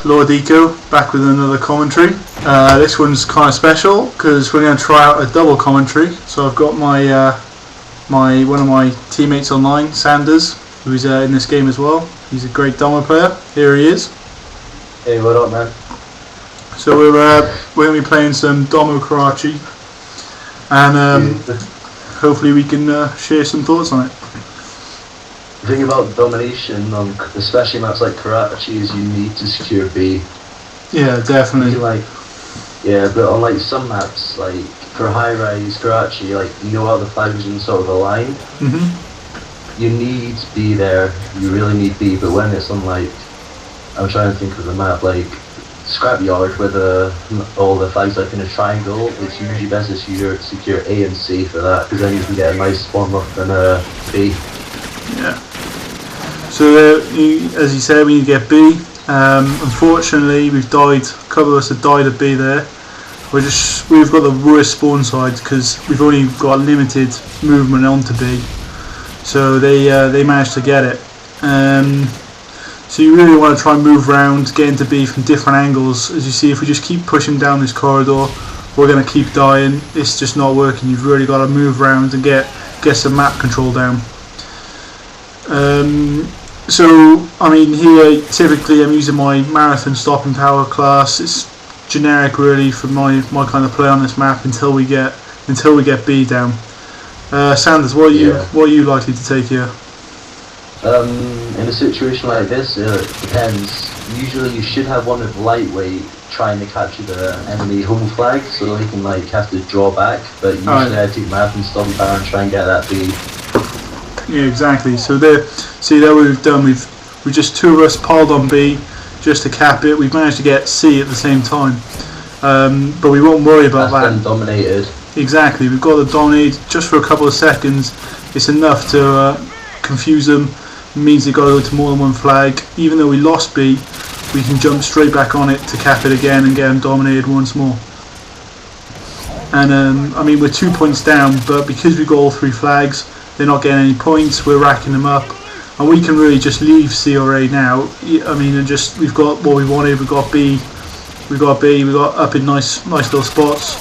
Lord Eco back with another commentary. This one's kind of special because we're going to try out a double commentary. So I've got my one of my teammates online, Sanders, who's in this game as well. He's a great domo player. Here he is. Hey, what up, man? So we're going to be playing some domo Karachi, and hopefully we can share some thoughts on it. The thing about domination on especially maps like Karachi is you need to secure B. Yeah, definitely. But on like some maps, like for high rise Karachi, like you know how the flags are in sort of a line. You need B there. You really need B. But when it's on like, I'm trying to think of the map, like Scrapyard, where all the flags are in a triangle, it's usually best to secure A and C for that, because then you can get a nice spawn up and B. Yeah. So as you said, we need to get B. Unfortunately, we've died. A couple of us have died at B there. We've got the worst spawn side because we've only got limited movement onto B. So they managed to get it. So you really want to try and move around, get into B from different angles. As you see, if we just keep pushing down this corridor, we're going to keep dying. It's just not working. You've really got to move around and get some map control down. So I mean, here typically I'm using my marathon stopping power class. It's generic really for my kind of play on this map until we get B down. Sanders, what are you likely to take here? In a situation like this, it depends. Usually you should have one of lightweight trying to capture the enemy home flag, so they can have to draw back. But usually I take marathon stopping power and try and get that B. Yeah, exactly. So there what we've done. We just two of us piled on B just to cap it. We've managed to get C at the same time, but we won't worry about that. That's been dominated. Exactly. We've got to dominate just for a couple of seconds. It's enough to confuse them. It means they've got to go to more than one flag. Even though we lost B, we can jump straight back on it to cap it again and get them dominated once more. And I mean, we're 2 points down, but because we've got all three flags, they're not getting any points. We're racking them up, and we can really just leave C or A now. I mean, we've got what we wanted. We've got B. We've got up in nice little spots,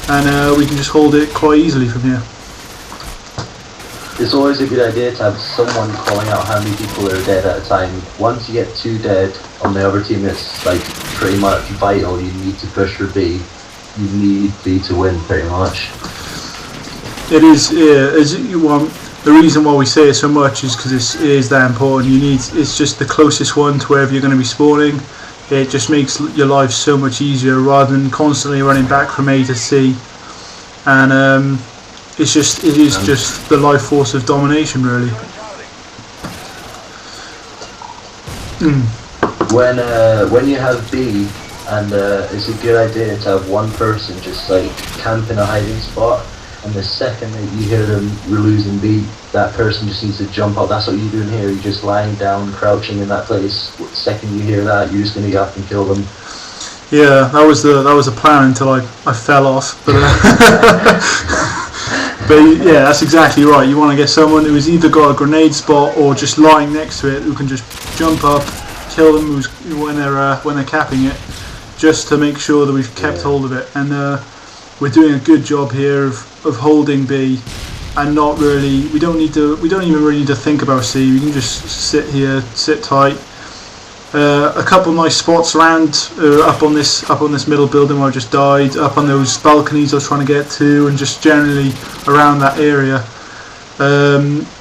and we can just hold it quite easily from here. It's always a good idea to have someone calling out how many people are dead at a time. Once you get 2 dead on the other team, it's pretty much vital. You need to push for B. You need B to win, pretty much. It is, as you want. The reason why we say it so much is because it is that important. It's just the closest one to wherever you're going to be spawning. It just makes your life so much easier rather than constantly running back from A to C. And it is just the life force of domination, really. When you have B, and it's a good idea to have one person just camp in a hiding spot. And the second that you hear them losing B, that person just needs to jump up. That's what you're doing here. You're just lying down, crouching in that place. The second you hear that, you're just going to get up and kill them. Yeah, that was the plan until I fell off. But but yeah, that's exactly right. You want to get someone who's either got a grenade spot or just lying next to it, who can just jump up, kill them when they're capping it, just to make sure that we've kept hold of it. And we're doing a good job here of holding B, and not really. We don't even really need to think about C. We can just sit here, sit tight. A couple nice spots around up on this middle building where I just died. Up on those balconies I was trying to get to, and just generally around that area.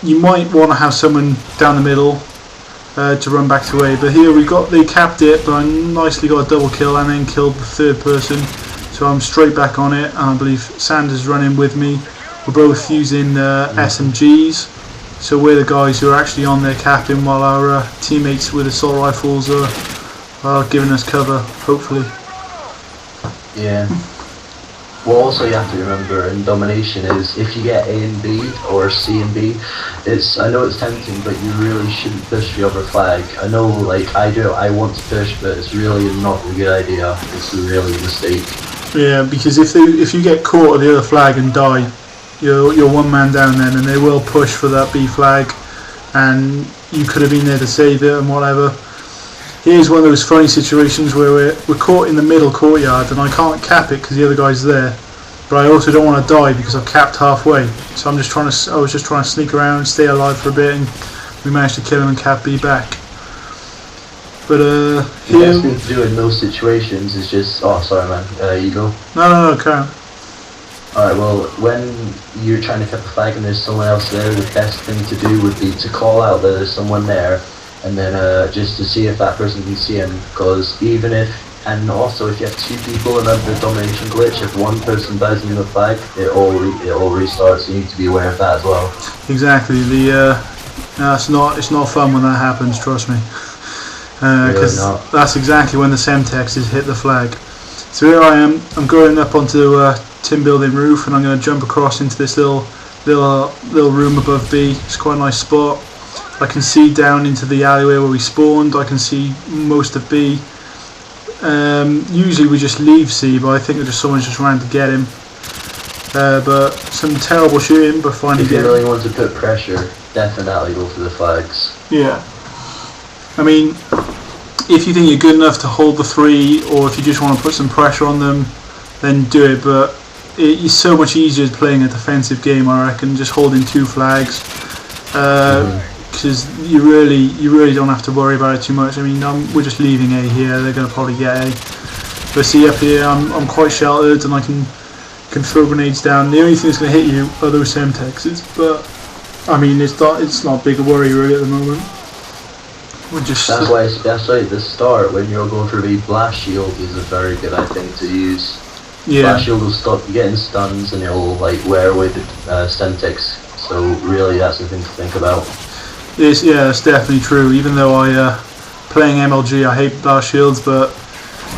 You might want to have someone down the middle to run back to A. But here they capped it, but I nicely got a double kill and then killed the third person. So I'm straight back on it, and I believe Sanders running with me. We're both using SMGs, so we're the guys who are actually on there capping while our teammates with assault rifles are giving us cover, hopefully. Yeah. What also you have to remember in domination is if you get A and B or C and B, I know it's tempting, but you really shouldn't push the other flag. I know, I want to push, but it's really not a good idea. It's really a mistake. Yeah, because if you get caught at the other flag and die, you're one man down then, and they will push for that B flag, and you could have been there to save it and whatever. here's one of those funny situations where we're caught in the middle courtyard and I can't cap it because the other guy's there, but I also don't want to die because I've capped halfway. So I was just trying to sneak around, stay alive for a bit, and we managed to kill him and cap B back. But the best thing to do in those situations is just, oh sorry man, you go. No, carry on. Alright, well, when you're trying to cap a flag and there's someone else there, the best thing to do would be to call out that there's someone there, and then just to see if that person can see him, because and also if you have two people and under the domination glitch, if one person dies in the flag, it all restarts, so you need to be aware of that as well. Exactly, it's not fun when that happens, trust me. Because that's exactly when the Semtexes hit the flag. So here I am, I'm going up onto tin building roof, and I'm going to jump across into this little room above B. It's quite a nice spot. I can see down into the alleyway where we spawned. I can see most of B. Usually we just leave C, but I think someone's just ran to get him. But some terrible shooting, but finally if you really want to put pressure, definitely go for the flags. Yeah. I mean, if you think you're good enough to hold the 3, or if you just want to put some pressure on them, then do it. But it's so much easier playing a defensive game, I reckon, just holding 2 flags, because you really don't have to worry about it too much. I mean, we're just leaving A here. They're going to probably get A. But see up here, I'm quite sheltered, and I can throw grenades down. The only thing that's going to hit you are those Semtexes. But I mean, it's not big a worry really at the moment. That's why especially at the start when you're going for a blast shield is a very good thing to use. Yeah. Blast shield will stop you getting stuns and it'll like wear away the Semtex. So really that's the thing to think about. Yeah, it's definitely true. Even though playing MLG, I hate blast shields, but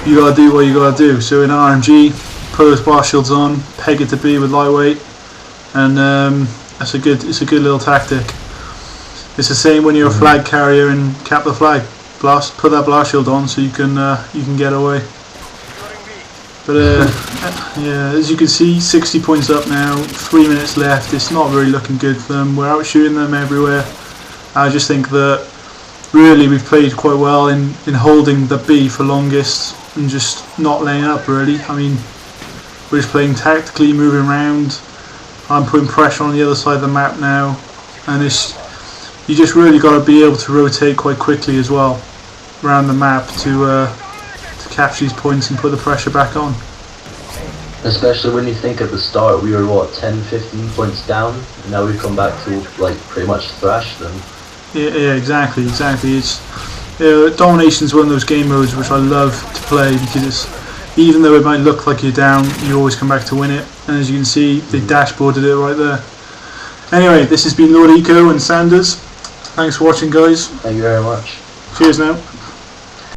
you gotta do what you gotta do. So in RMG, put those blast shields on, peg it to B with lightweight, and it's a good little tactic. It's the same when you're a flag carrier and cap the flag. Put that blast shield on so you can get away. But yeah, as you can see, 60 points up now. 3 minutes left. It's not really looking good for them. We're out shooting them everywhere. I just think that really we've played quite well in holding the B for longest and just not laying up really. I mean, we're just playing tactically, moving around. I'm putting pressure on the other side of the map now, and you just really got to be able to rotate quite quickly as well around the map to capture these points and put the pressure back on. Especially when you think at the start we were what, 10-15 points down, and now we've come back to like pretty much thrash them. Yeah, exactly. It's domination's one of those game modes which I love to play because even though it might look like you're down, you always come back to win it. And as you can see, they dashboarded it right there. Anyway, this has been Lord Eco and Sanders. Thanks for watching, guys. Thank you very much. Cheers now.